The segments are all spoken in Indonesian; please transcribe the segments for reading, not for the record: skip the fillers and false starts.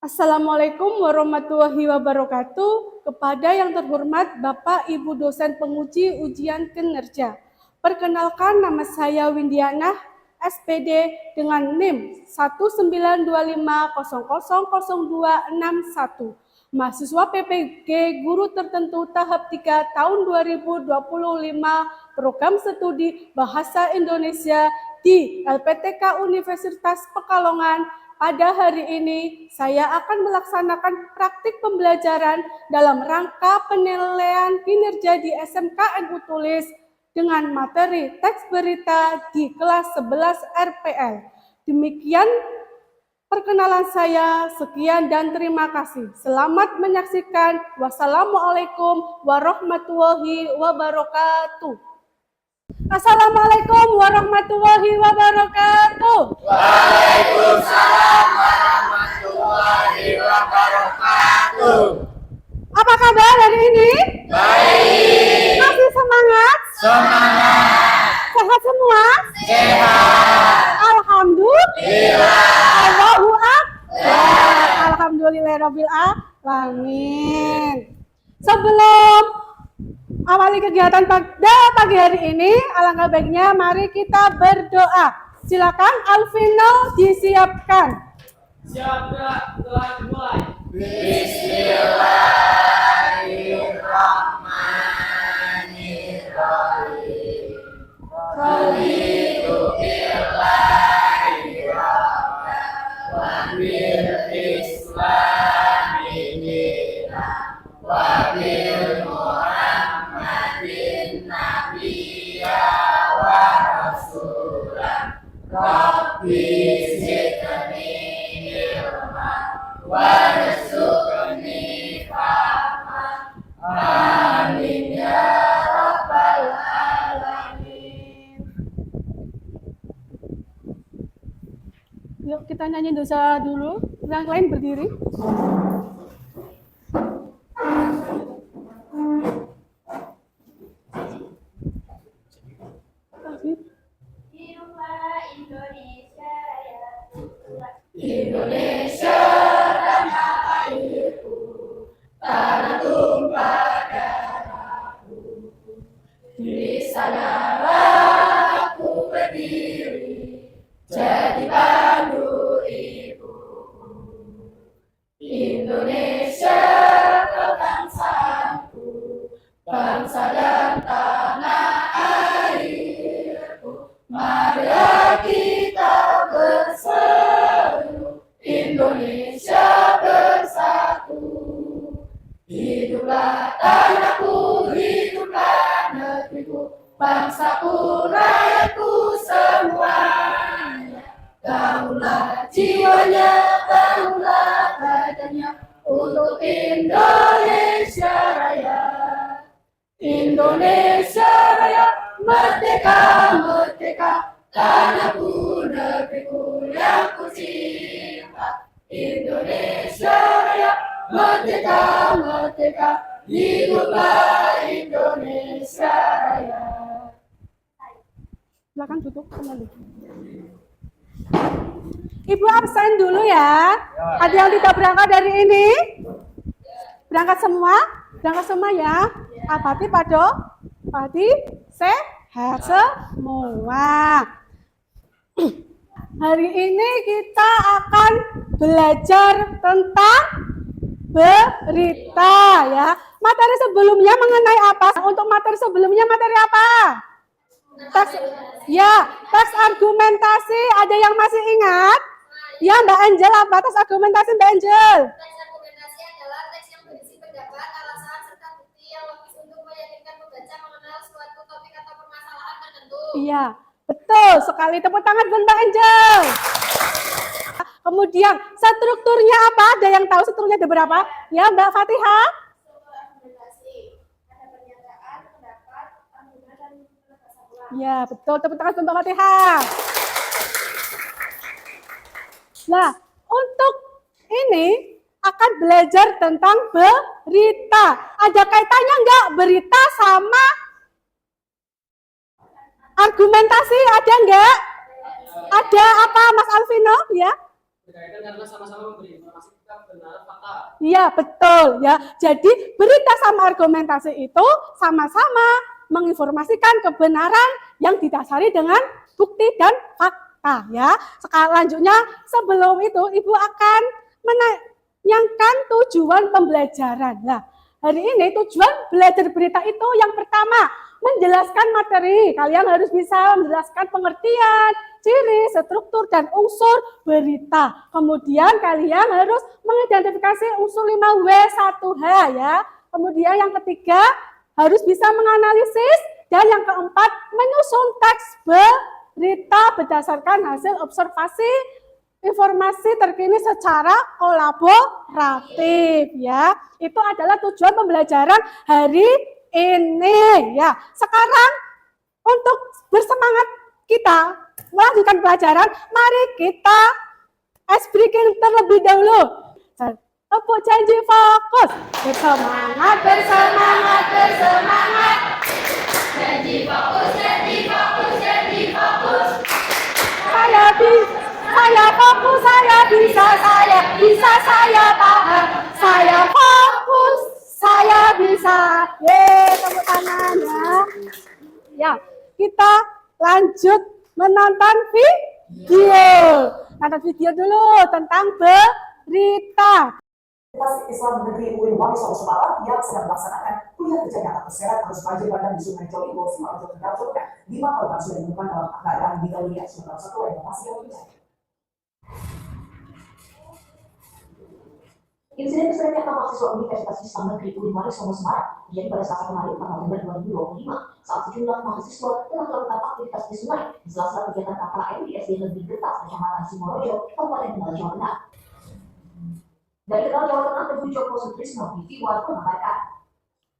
Assalamualaikum warahmatullahi wabarakatuh. Kepada yang terhormat Bapak Ibu dosen penguji ujian kinerja. Perkenalkan, nama saya Windiana, SPD dengan NIM 19250000261. Mahasiswa PPG Guru Tertentu tahap 3 tahun 2025 Program Studi Bahasa Indonesia di LPTK Universitas Pekalongan. Pada hari ini, saya akan melaksanakan praktik pembelajaran dalam rangka penilaian kinerja di SMKNU Tulis dengan materi teks berita di kelas 11 RPL. Demikian perkenalan saya, sekian dan terima kasih. Selamat menyaksikan. Wassalamualaikum warahmatullahi wabarakatuh. Assalamualaikum warahmatullahi wabarakatuh. Waalaikumsalam warahmatullahi wabarakatuh. Apa kabar hari ini? Baik. Masih semangat? Semangat. Sehat semua? Sehat. Alhamdulillah. Allahu Akbar. Ya. Alhamdulillahirabbil alamin. Sebelum awali kegiatan pada pagi hari ini, alangkah baiknya mari kita berdoa. Silakan Alvino disiapkan. Siap, gerak, telah dimulai. Bismillahirrahmanirrahim. Raditu billahi rabban wa bil islami dinan wa bil Muhammadin nabiyya wa rasulah. Rabbi zidni ilman warzuqni fahman. Amin ya rabbal alamin. Yuk kita nyanyi dosa dulu. Yang lain berdiri. Hiduplah Indonesia Raya. Indonesia tanah airku, tanah tumpah darahku. Di sanalah aku berdiri, jadi pandu ibuku. Indonesia kebangsaanku, bangsa dan tanah airku. Marilah kita berseru, Indonesia bersatu. Hiduplah tanahku, hiduplah negeriku, bangsaku, rakyatku semuanya. Bangunlah jiwanya, bangunlah badannya untuk Indonesia Raya. Indonesia Raya, merdeka, merdeka, tanahku, negeriku yang ku cinta. Indonesia Raya, merdeka, merdeka, hiduplah Indonesia Raya. Silakan duduk kembali. Ibu absen dulu ya. Ada yang tidak berangkat dari ini? Berangkat semua? Berangkat semua ya. Apati pado? Padi sehat semua. Hari ini kita akan belajar tentang berita ya. Materi sebelumnya mengenai apa? Untuk materi sebelumnya materi apa? Teks, ya, teks argumentasi. Ada yang masih ingat? Ya, Mbak Angel, apa teks argumentasi Mbak Angel? Teks argumentasi adalah teks yang berisi pendapat, alasan, serta bukti yang logis untuk meyakinkan pembaca mengenal suatu topik atau permasalahan tertentu. Iya, betul sekali. Tepuk tangan buat Mbak Angel. Kemudian, strukturnya apa? Ada yang tahu strukturnya ada berapa? Ya, Mbak Fatihah? Sebuah argumentasi, ada pernyataan, pendapat, argumen, dan penegasan ulang. Ya, betul. Tepuk tangan buat Mbak Fatihah. Nah, untuk ini akan belajar tentang berita. Ada kaitannya enggak berita sama argumentasi? Ada enggak? Ada apa Mas Alvino? Ya. berkaitan karena sama-sama memberi informasi tentang kebenaran fakta. Iya, betul ya. Jadi berita sama argumentasi itu sama-sama menginformasikan kebenaran yang didasari dengan bukti dan fakta ya. Selanjutnya sebelum itu Ibu akan menanyakan tujuan pembelajaran. Nah, hari ini tujuan belajar berita itu yang pertama, menjelaskan materi. Kalian harus bisa menjelaskan pengertian, ciri, struktur, dan unsur berita. Kemudian kalian harus mengidentifikasi unsur 5W1H ya. Kemudian yang ketiga, harus bisa menganalisis. Dan yang keempat, menyusun teks berita berdasarkan hasil observasi informasi terkini secara kolaboratif ya. Itu adalah tujuan pembelajaran hari ini ya. Sekarang untuk bersemangat kita melanjutkan pelajaran, mari kita ice breaking terlebih dahulu. Tepuk janji fokus. Bersemangat, bersemangat, bersemangat. Janji fokus, janji fokus, janji fokus. Saya fokus, saya bisa, saya paham. Saya fokus, saya bisa. Tepuk tangan ya. Ya, kita lanjut menonton video. Nonton video dulu tentang berita. Universitas Islam Negeri UIN Wonogiri Semarang yang sedang melaksanakan kuliah kerja nyata terseret harus banjir bandang di Sungai Coliwo, Simalungun, Tegal, Jawa Tengah. 5 korban sudah ditemukan dalam keadaan di Galia, Sumatera Selatan yang masih lebih. Insiden keserempet mahasiswa Universitas Islam Negeri UIN Wonogiri Semarang terjadi pada Selasa kemarin tanggal November 2025 saat sejumlah mahasiswa tengah melakukan aktivitas di sungai di sela-sela kegiatan KKN di SD Negeri Getas, Kecamatan Singorojo, Kabupaten Tegal, Jawa Tengah. Dari Tegal, Jawa Tengah, Teguh Joko Sutrisno TV One mengabarkan.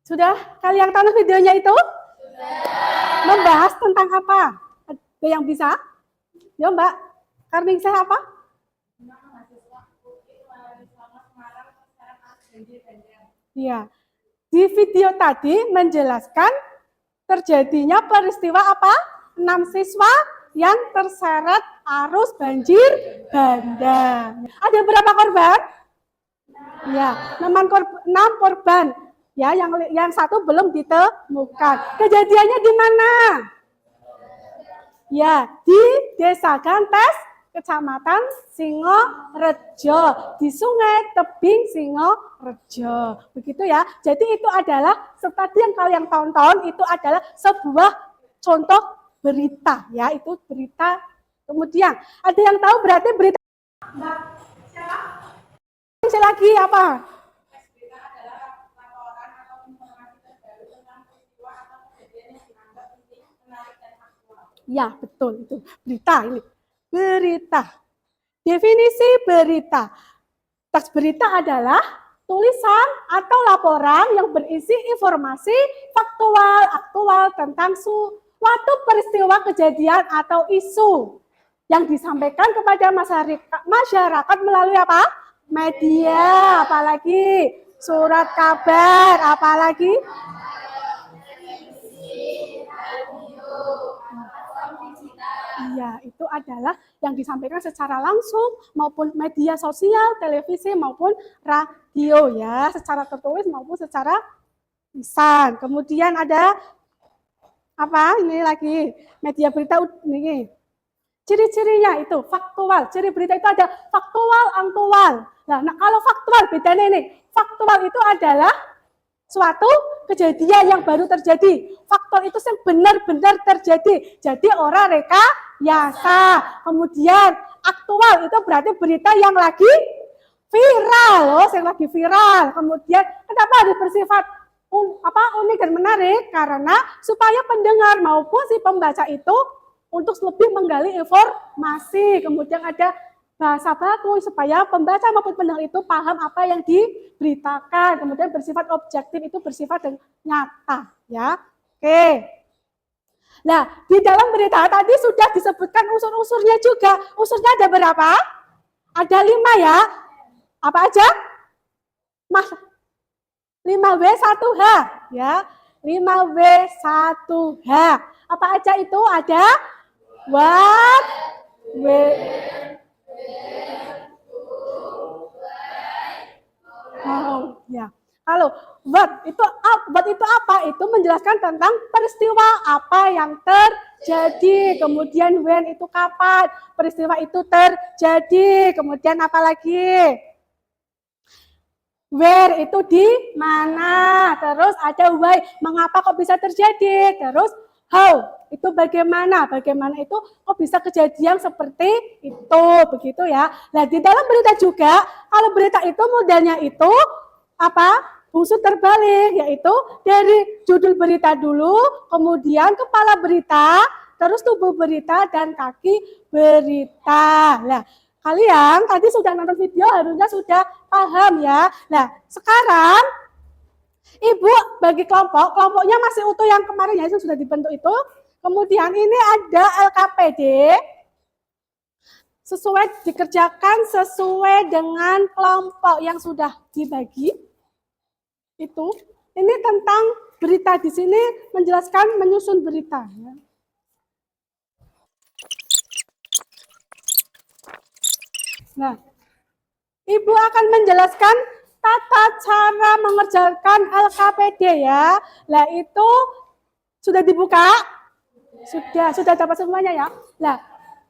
Sudah kalian tonton videonya itu? Sudah. Membahas tentang apa? Ada yang bisa? Ya Mbak, Karningsih apa? Iya. Di video tadi menjelaskan terjadinya peristiwa apa? 6 siswa yang terseret arus banjir bandang. Ada berapa korban? Ya, 6 korban. Ya, yang satu belum ditemukan. Kejadiannya di mana? Ya, di Desa Gantes, Kecamatan Singorejo, di Sungai Tebing Singorejo. Begitu ya. Jadi itu adalah seperti yang kalian tonton, itu adalah sebuah contoh berita ya, itu berita. Kemudian ada yang tahu berarti berita lagi apa? Berita adalah laporan atau informasi terbaru tentang peristiwa atau kejadian yang dianggap penting, menarik dan aktual. Ya, betul itu. Berita ini. Berita. Definisi berita. Teks berita adalah tulisan atau laporan yang berisi informasi faktual, aktual tentang suatu peristiwa, kejadian atau isu yang disampaikan kepada masyarakat melalui apa? Media, apalagi surat kabar, apalagi iya, itu adalah yang disampaikan secara langsung maupun media sosial, televisi maupun radio ya, secara tertulis maupun secara lisan. Kemudian ada apa? Ini lagi media berita ini. Ciri-cirinya itu faktual. Ciri berita itu ada faktual, aktual. Nah, kalau faktual bedanya ini. Faktual itu adalah suatu kejadian yang baru terjadi. Faktual itu yang benar-benar terjadi. Jadi orang rekayasa. Kemudian aktual itu berarti berita yang lagi viral, yang lagi viral. Kemudian kenapa harus bersifat unik dan menarik? Karena supaya pendengar maupun si pembaca itu untuk lebih menggali informasi. Kemudian ada bahasa baku supaya pembaca maupun pendengar itu paham apa yang diberitakan. Kemudian bersifat objektif, itu bersifat nyata ya. Oke. Nah, di dalam berita tadi sudah disebutkan unsur-unsurnya juga. Unsurnya ada berapa? Ada 5 ya. Apa aja? 5W1H ya. 5W1H. Apa aja itu? Ada what, Ya. Kalau what itu apa? Itu menjelaskan tentang peristiwa apa yang terjadi. Kemudian when itu kapan peristiwa itu terjadi. Kemudian apa lagi? Where itu di mana. Terus ada why, mengapa kok bisa terjadi. Terus how, itu bagaimana. Bagaimana itu kok bisa kejadian seperti itu. Begitu ya. Nah, di dalam berita juga, kalau berita itu modelnya itu apa? Fungsi terbalik, yaitu dari judul berita dulu, kemudian kepala berita, terus tubuh berita, dan kaki berita. Nah, kalian tadi sudah nonton video, harusnya sudah paham ya. Nah, sekarang Ibu bagi kelompoknya masih utuh yang kemarin ya, yang sudah dibentuk itu. Kemudian ini ada LKPD, dikerjakan sesuai dengan kelompok yang sudah dibagi. Itu ini tentang berita di sini menjelaskan menyusun berita ya. Nah, Ibu akan menjelaskan tata cara mengerjakan LKPD ya. Nah, itu sudah dibuka? Sudah dapat semuanya ya. Nah,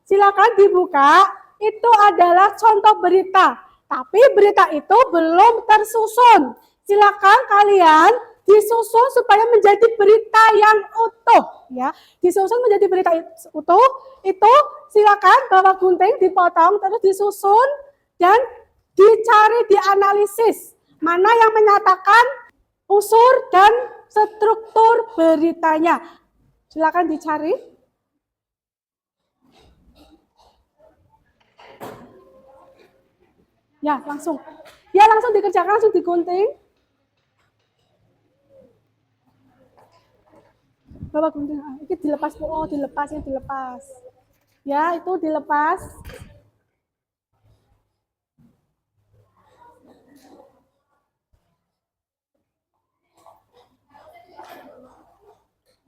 silakan dibuka. Itu adalah contoh berita. Tapi berita itu belum tersusun. Silakan kalian disusun supaya menjadi berita yang utuh ya. Disusun menjadi berita utuh itu silakan bawa gunting dipotong terus disusun dan dicari dianalisis mana yang menyatakan unsur dan struktur beritanya. Silakan dicari. Ya, langsung dikerjakan, langsung digunting. Bawa gunting, ini dilepas, dilepas. Ya, itu dilepas.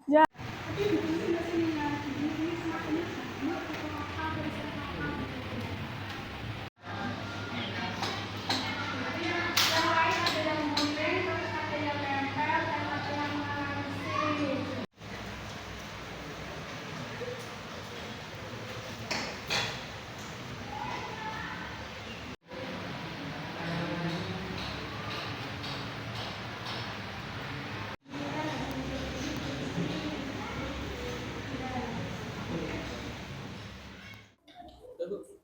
Ya.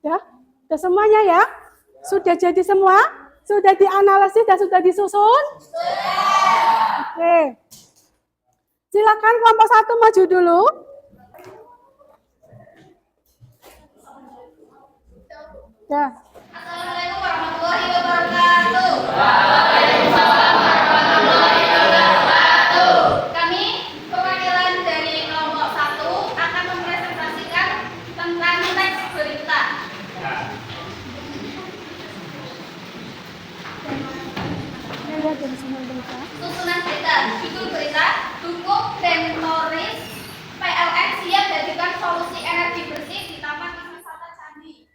Ya, sudah semuanya ya? Sudah jadi semua? Sudah dianalisis dan sudah disusun? Oke. Silakan kelompok 1 maju dulu. Ya. Assalamualaikum warahmatullahi wabarakatuh. Kami perwakilan dari kelompok 1 akan mempresentasikan tentang teks berita. Susunan berita, judul berita, dukung Dentoris PLN siap jadikan solusi energi bersih di Taman Wisata Candi.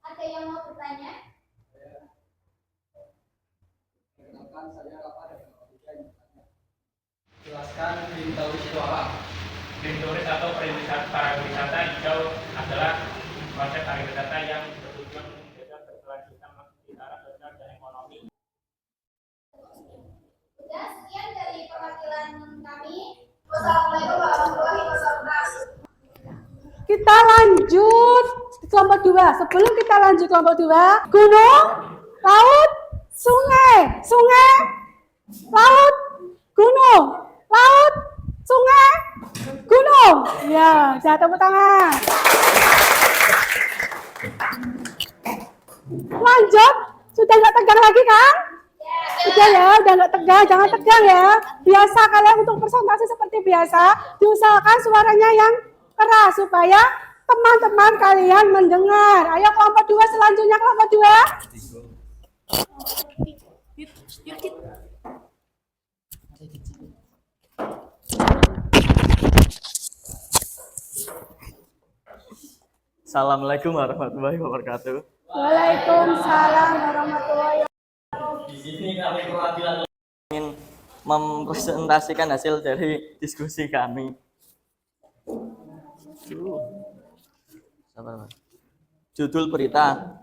Ada yang mau bertanya? Jelaskan Dentoris itu apa? Dentoris atau pariwisata hijau adalah konsep pariwisata yang bertujuan menjaga keberlanjutan secara sosial dan ekonomi. Sudah, sekian dari perwakilan kami. Wassalamualaikum warahmatullahi wabarakatuh. Kita lanjut kelompok 2. Sebelum kita lanjut kelompok 2, gunung, laut, sungai, laut, gunung, laut, sungai, gunung. Ya, jangan tepuk tangan. Lanjut, sudah nggak tegang lagi kan? Sudah ya, udah nggak tegang, jangan tegang ya. Biasa kalian untuk presentasi seperti biasa, diusahakan suaranya yang keras supaya teman-teman kalian mendengar. Ayo kelompok 2 selanjutnya, kelompok 2. Assalamualaikum warahmatullahi wabarakatuh. Waalaikumsalam warahmatullahi wabarakatuh. mempresentasikan hasil dari diskusi kami. Judul berita,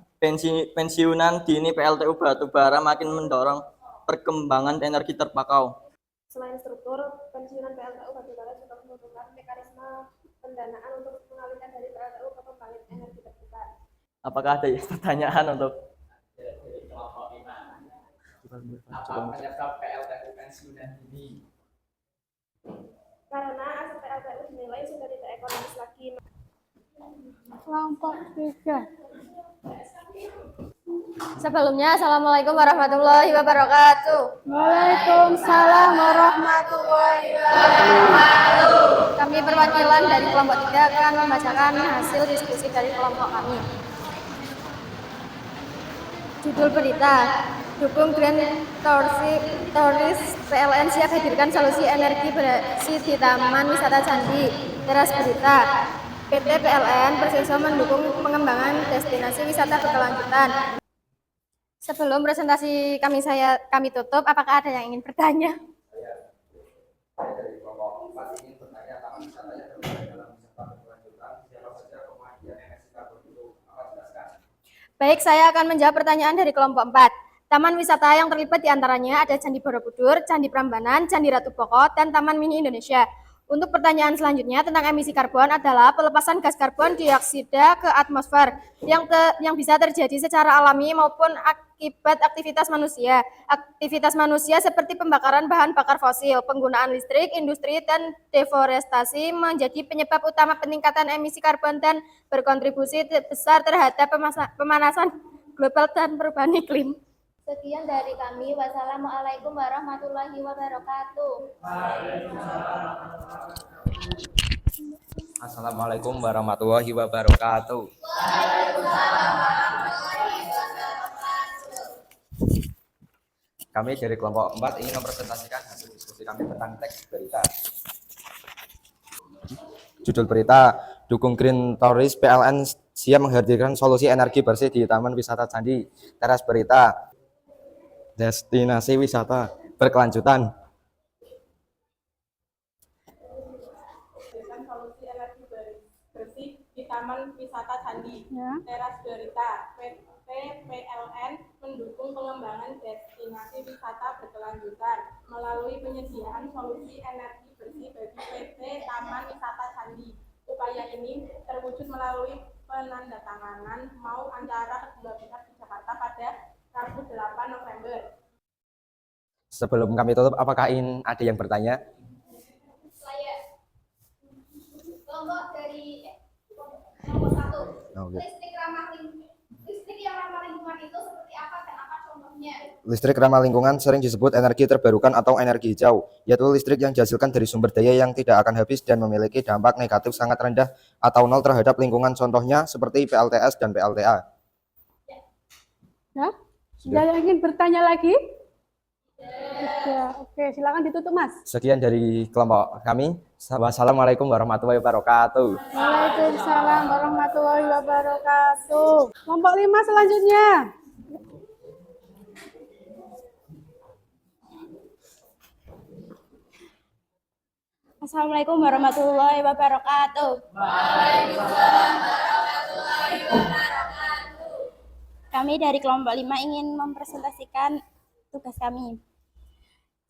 pensiunan dini PLTU batubara makin mendorong perkembangan energi terpakai. Selain struktur, pensiunan PLTU batubara juga membutuhkan mekanisme pendanaan untuk mengalihkan dari PLTU ke pembangkit energi terbarukan. Apakah ada pertanyaan untuk Apa penyebab PLTU pensiunan dini? Karena aset PLTU dinilai sudah tidak ekonomis lagi. Kelompok 3. Sebelumnya, Assalamualaikum warahmatullahi wabarakatuh. Waalaikumsalam warahmatullahi wabarakatuh. Kami perwakilan dari kelompok 3 akan membacakan hasil diskusi dari kelompok kami. Judul berita, dukung Green Tourist PLN siap hadirkan solusi energi bersih di Taman Wisata Candi. Teras berita, PT PLN Persiso mendukung pengembangan destinasi wisata berkelanjutan. Sebelum presentasi kami tutup, apakah ada yang ingin bertanya? Saya dari kelompok 4 ingin bertanya taman wisata yang berada dalam wisata berkelanjutan, siapa saja pemandian energi karbon itu, apa jelaskan? Baik, saya akan menjawab pertanyaan dari kelompok 4. Taman wisata yang terlibat diantaranya ada Candi Borobudur, Candi Prambanan, Candi Ratu Boko, dan Taman Mini Indonesia. Untuk pertanyaan selanjutnya tentang emisi karbon adalah pelepasan gas karbon dioksida ke atmosfer yang bisa terjadi secara alami maupun akibat aktivitas manusia. Aktivitas manusia seperti pembakaran bahan bakar fosil, penggunaan listrik, industri, dan deforestasi menjadi penyebab utama peningkatan emisi karbon dan berkontribusi besar terhadap pemanasan global dan perubahan iklim. Sekian dari kami. Wassalamualaikum warahmatullahi wabarakatuh. Assalamualaikum warahmatullahi wabarakatuh. Kami dari kelompok 4 ingin mempresentasikan hasil diskusi kami tentang teks berita. Judul berita, dukung Green Tourist PLN siap menghadirkan solusi energi bersih di Taman Wisata Candi. Teras berita, destinasi wisata berkelanjutan. Solusi energi bersih di Taman Wisata Candi. Ya. Teras berita, PT PLN mendukung pengembangan destinasi wisata berkelanjutan melalui penyediaan solusi energi bersih bagi PT Taman Wisata Candi. Upaya ini terwujud melalui penandatanganan MAU antara kedua pihak di Jakarta pada Rabu 8 November. Sebelum kami tutup, apakah ada yang bertanya? Saya kelompok dari kelompok 1. Oke. Listrik yang ramah lingkungan itu seperti apa dan apa contohnya? Listrik ramah lingkungan sering disebut energi terbarukan atau energi hijau, yaitu listrik yang dihasilkan dari sumber daya yang tidak akan habis dan memiliki dampak negatif sangat rendah atau nol terhadap lingkungan, contohnya seperti PLTS dan PLTA. Ya? Sudah yang ingin bertanya lagi? Ya, oke, silakan ditutup, Mas. Sekian dari kelompok kami. Wassalamualaikum warahmatullahi wabarakatuh. Waalaikumsalam warahmatullahi wabarakatuh. Kelompok 5 selanjutnya. Assalamualaikum warahmatullahi wabarakatuh. Kami dari kelompok 5 ingin mempresentasikan tugas kami.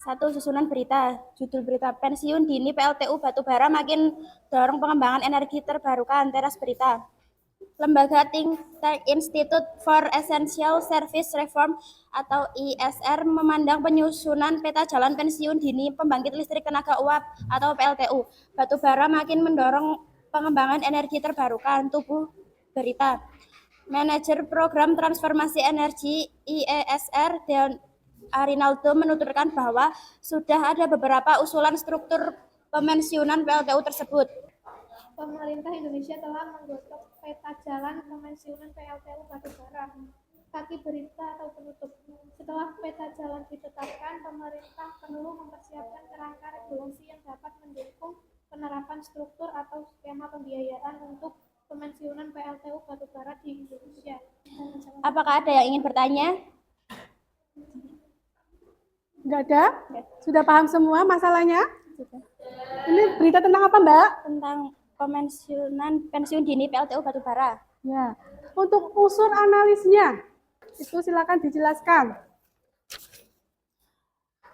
1. Susunan berita. Judul berita, pensiun dini PLTU batubara makin dorong pengembangan energi terbarukan. Teras berita, Lembaga Think Tank Institute for Essential Service Reform atau ISR memandang penyusunan peta jalan pensiun dini pembangkit listrik tenaga uap atau PLTU batubara makin mendorong pengembangan energi terbarukan. Tubuh berita, Manajer Program Transformasi Energi IESR Deon Arinaldo menuturkan bahwa sudah ada beberapa usulan struktur pemensiunan PLTU tersebut. Pemerintah Indonesia telah menggodok peta jalan pemensiunan PLTU batubara. Kaki berita atau penutup. Setelah peta jalan ditetapkan, pemerintah perlu mempersiapkan kerangka regulasi yang dapat mendukung penerapan struktur atau skema pembiayaan untuk pemensiunan PLTU batubara di Indonesia. Apakah ada yang ingin bertanya? Enggak ada? Sudah paham semua masalahnya? Ini berita tentang apa, Mbak? Tentang pensiun dini PLTU Batubara. Ya. Untuk unsur analisnya, itu silakan dijelaskan.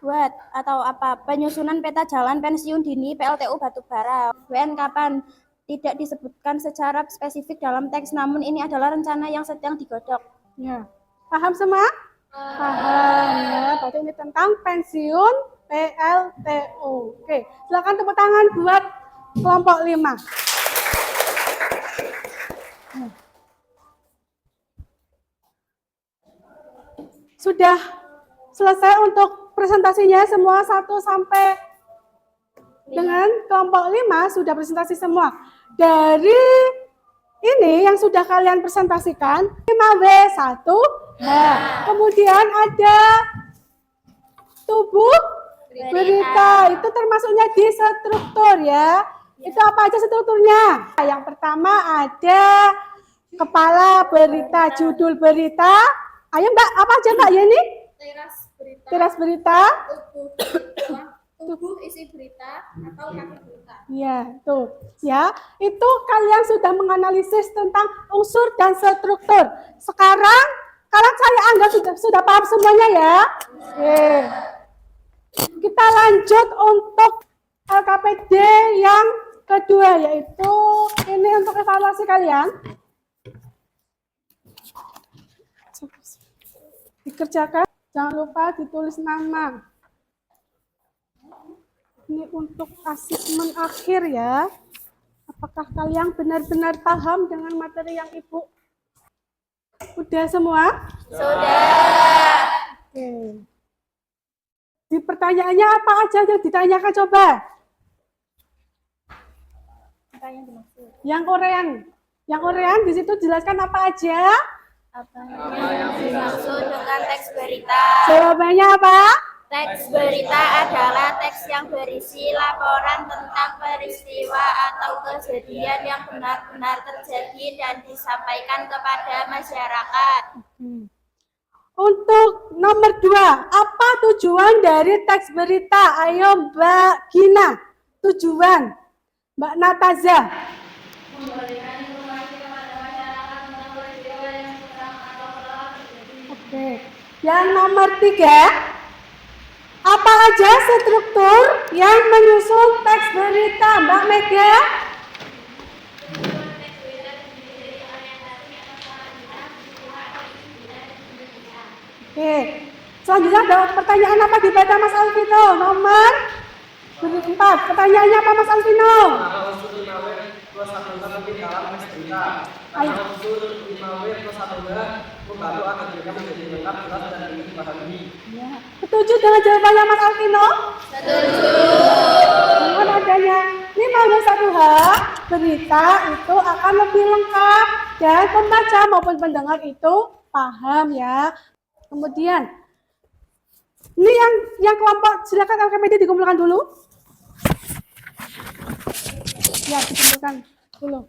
Buat atau apa? Penyusunan peta jalan pensiun dini PLTU Batubara. WN kapan? Tidak disebutkan secara spesifik dalam teks, namun ini adalah rencana yang sedang digodok. Ya. Paham semua? Paham ya. Berarti ini tentang pensiun PLTU. Oke, silakan tepuk tangan buat kelompok 5. Sudah selesai untuk presentasinya semua 1 sampai dengan kelompok 5 sudah presentasi semua. Dari ini yang sudah kalian presentasikan 5W1H. Kemudian ada tubuh berita. Itu termasuknya di struktur ya. Itu apa aja strukturnya? Yang pertama ada kepala berita, judul berita. Ayo Mbak, apa aja Mbak Yeni? Teras berita. Tubuh isi berita atau kaki berita. Ya, tuh. Ya, itu kalian sudah menganalisis tentang unsur dan struktur. Sekarang kalian saya anggap sudah paham semuanya ya. Oke. Kita lanjut untuk LKPD yang kedua, yaitu ini untuk evaluasi kalian. Dikerjakan, jangan lupa ditulis nama. Ini untuk asesmen akhir ya. Apakah kalian benar-benar paham dengan materi yang Ibu? Udah semua? Sudah. Oke. Di pertanyaannya apa aja yang ditanyakan coba? Apa yang dimaksud? Yang Korean. Yang Korean di situ jelaskan apa aja? Apa yang dimaksud dengan teks berita? Jawabannya apa? Teks berita adalah teks yang berisi laporan tentang peristiwa atau kejadian yang benar-benar terjadi dan disampaikan kepada masyarakat. Untuk nomor 2, apa tujuan dari teks berita? Ayo Mbak Gina, tujuan. Mbak Nataza. Memberikan informasi kepada masyarakat tentang peristiwa yang sedang atau telah terjadi. Oke. Yang nomor 3, apa aja struktur yang menyusun teks berita? Mbak Mega. Oke. Selanjutnya ada pertanyaan apa dibaca Mas Alvino? Nomor 4. Pertanyaannya apa Mas Alvino? Unsur 5W plus 1H lebih dalam teks berita. Ayo. Unsur 5W plus 1H membantu agar berita menjadi lengkap, jelas, dan mudah dipahami. Ya. Setuju dengan jawabannya Mas Alvino? Setuju. Dengan adanya 5W1H, berita itu akan lebih lengkap dan pembaca maupun pendengar itu paham ya. Kemudian, ini yang kelompok, silakan LKPD dikumpulkan dulu. Ya, dikumpulkan dulu.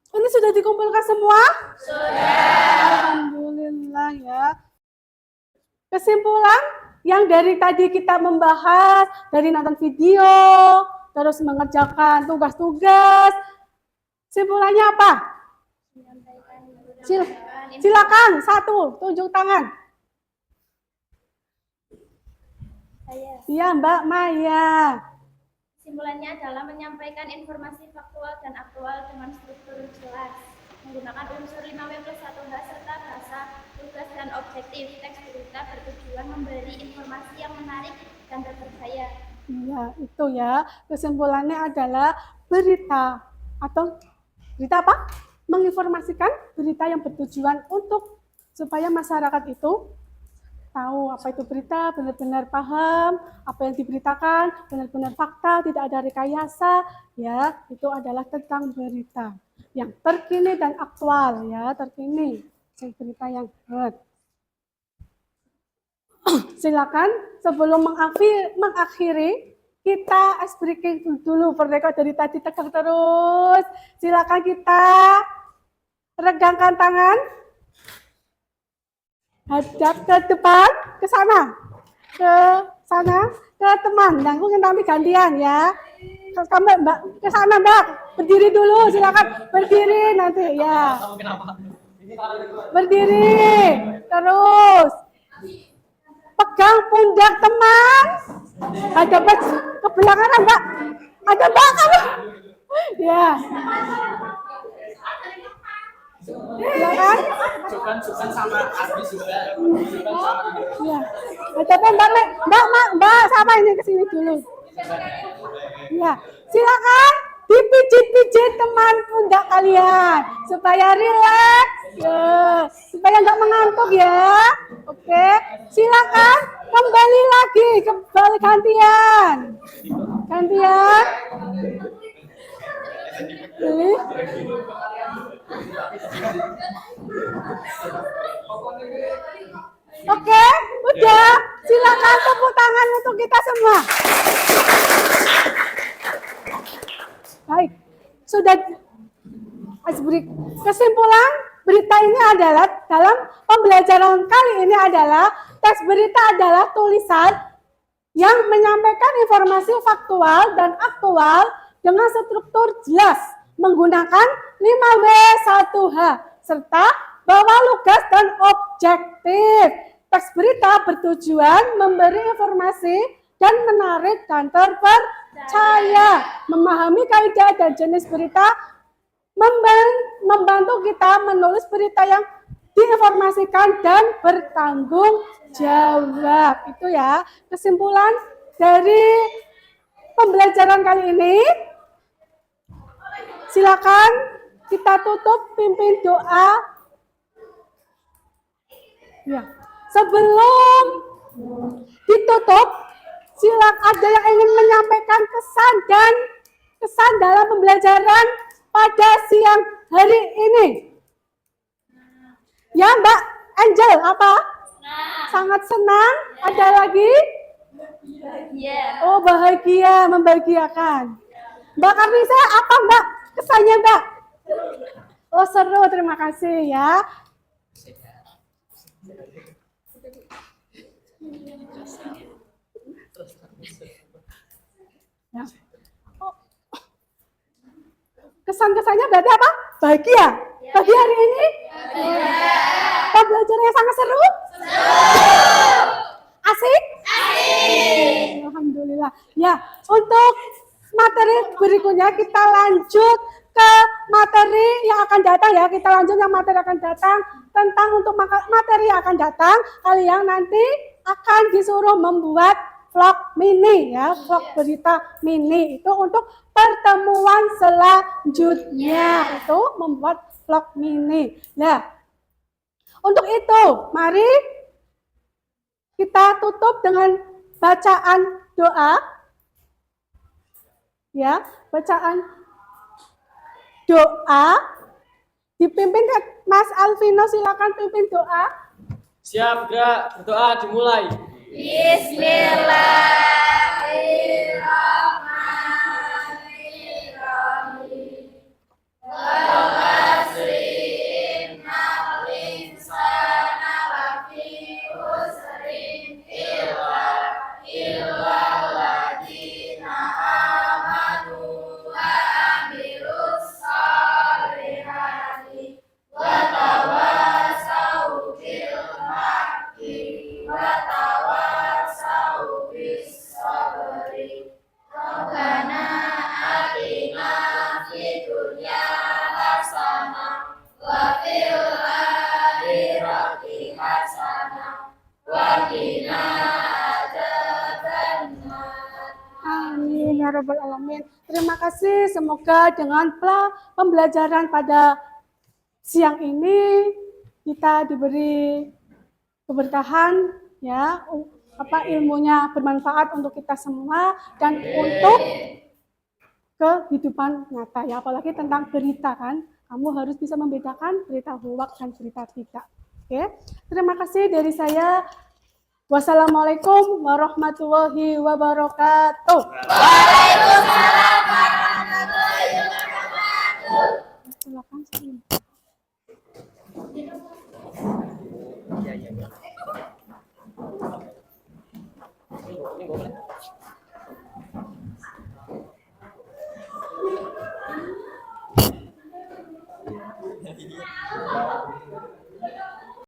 Ini sudah dikumpulkan semua? Sudah. Alhamdulillah ya. Kesimpulan yang dari tadi kita membahas, dari nonton video, terus mengerjakan tugas-tugas, kesimpulannya apa? Silakan, 1, tunjuk tangan. Saya. Iya Mbak Maya. Kesimpulannya adalah menyampaikan informasi faktual dan aktual dengan struktur jelas, menggunakan unsur 5W plus 1H serta bahasa tugas dan objektif. Teks berita bertujuan memberi informasi yang menarik dan terpercaya. Iya, itu ya. Kesimpulannya adalah berita atau berita apa? Menginformasikan berita yang bertujuan untuk supaya masyarakat itu tahu apa itu berita, benar-benar paham apa yang diberitakan, benar-benar fakta, tidak ada rekayasa, ya. Itu adalah tentang berita yang terkini dan aktual, ya, terkini, berita yang hot. Silakan sebelum mengakhiri kita ice breaking dulu. Merdeka dari tadi tegang terus. Silakan kita regangkan tangan. Hadap ke depan, ke sana. Ke sana, ke teman. Dan mungkin nanti gantian ya. Kamu Mbak, ke sana Mbak. Berdiri dulu, silakan. Berdiri nanti ya. Berdiri. Terus. Pegang pundak teman. Ada ke belakang Mbak. Ada Mbak kamu. Ya. Silakan. Sukan sama habis juga. Ya. Ada Mbak sama ini ke sini dulu. Ya. Silakan dipijit-pijit teman pundak kalian supaya rileks. Ya. Supaya nggak mengantuk ya. Oke. Silakan kembali lagi ke balik gantian. Gantian. Pilih. Oke, udah. Silakan tepuk tangan untuk kita semua. Baik, sudah ice break. Kesimpulan berita ini adalah dalam pembelajaran kali ini adalah teks berita adalah tulisan yang menyampaikan informasi faktual dan aktual dengan struktur jelas menggunakan 5W1H serta bawa lugas dan objektif. Teks berita bertujuan memberi informasi dan menarik dan terpercaya. Memahami kaidah dan jenis berita membantu kita menulis berita yang diinformasikan dan bertanggung jawab. Itu ya kesimpulan dari pembelajaran kali ini. Silakan kita tutup pimpin doa. Ya. Sebelum ditutup, silakan ada yang ingin menyampaikan kesan dalam pembelajaran pada siang hari ini. Ya Mbak Angel, apa? Sangat senang. Ada lagi? Oh bahagia, membahagiakan. Mbak Karnisa, apa Mbak kesannya Mbak? Oh seru, terima kasih ya. Ya. Oh. Kesan-kesannya berarti apa? Bahagia. Pagi hari ini? Pembelajarannya sangat seru? Asik? Asik. Alhamdulillah. Ya, untuk materi berikutnya kita lanjut ke materi yang akan datang ya. Kita lanjut yang materi akan datang tentang untuk materi yang akan datang. Kalian nanti akan disuruh membuat vlog mini ya, vlog berita mini itu untuk pertemuan selanjutnya itu membuat vlog mini. Nah, untuk itu mari kita tutup dengan bacaan doa. Ya, bacaan doa dipimpin Mas Alvino, silakan pimpin doa. Siap, gerak, berdoa dimulai. Amin ya rabbal alamin. Terima kasih, semoga dengan pembelajaran pada siang ini kita diberi keberkahan ya, ilmunya bermanfaat untuk kita semua dan untuk kehidupan nyata ya, apalagi tentang berita kan. Kamu harus bisa membedakan berita hoax dan berita tidak. Oke. Terima kasih dari saya. Wassalamualaikum warahmatullahi wabarakatuh. Silakan.